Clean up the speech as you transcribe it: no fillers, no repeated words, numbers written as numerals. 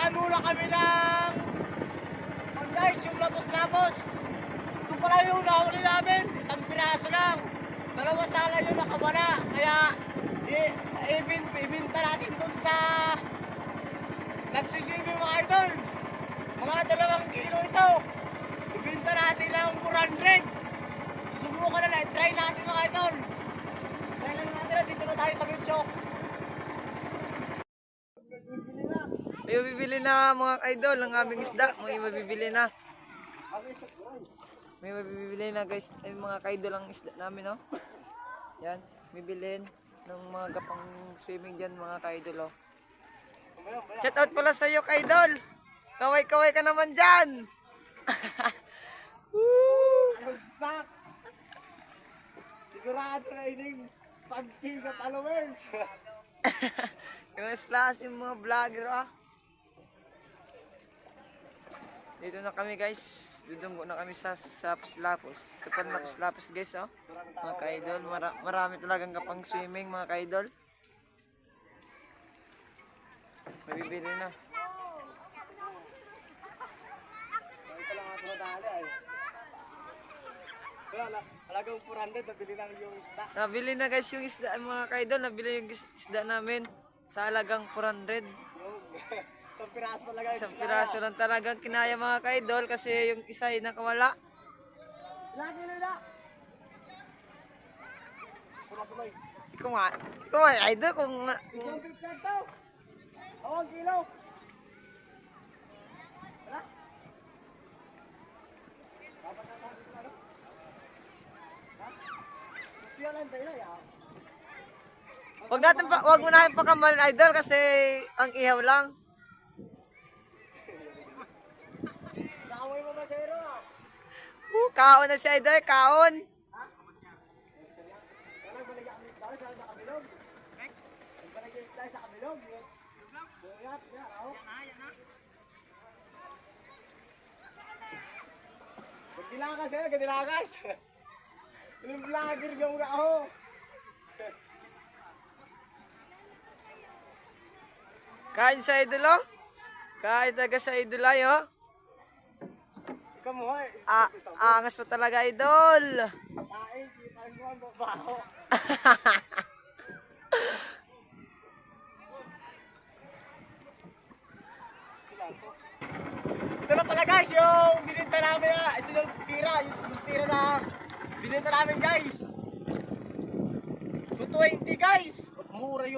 Dumaan muna kami ng guys, yung lapos-lapos. Ito pala yung nahuli namin. Isang piraso lang. Dalawa sala yung nakawala. Kaya ibinta natin dun sa nagsiswimming mga idol. Mga 2 kilo ito. Ibinta natin ng 400. Subukan na lang. Try natin mga idol. Try lang natin. Dito na tayo sa beach. May mabibili na mga idol ng aming isda. May mabibili na. May mabibili na guys. Ay mga idol ang isda namin, oh. Yan, bibilin ng mga gapang swimming dyan mga idol, oh. Shout out pala sa iyo, idol. Kaway-kaway ka naman dyan. Alugsak! Sigurado na ining pag-king of followers. Kinalas yung mga vlogger, ah. Dito na kami guys. Dudunggo na kami sa Lapus. Ito pa Lapus guys, oh. Mga ka-idol. Marami talagang kapang swimming mga ka-idol. Mabibili na. Isa lang ako nadali ay. Wala, talagang 400 nabili lang yung isda. Nabili na guys yung isda mga ka-idol. Nabili yung isda namin sa halagang 400. Isang piraso talaga. Isang piraso lang talagang kinaya mga ka-idol kasi yung isa ay nakawala. Lagi na na. Tuloy. Ikaw nga, idol kung... Isang piplan to. 1 kilo. Wala. Dapat na tayo dito, ano? Ha? Siya lang tayo ya. Wag mo na pakamalin idol kasi ang ihaw lang. Kaaway mo ba zero ah? Kaon na si idol, kaon. Gadilakas eh, gadilakas. Yung vlogger yung ako. Kain sa idol, oh. Kain taga sa idol ay, oh. Ikaw mo ha. Angas pa talaga idol. Kain, kita mo ang babaho. Ito na pala guys, yung bininta namin na. Ito yung tira na bininta namin guys. 220 guys. Mura yung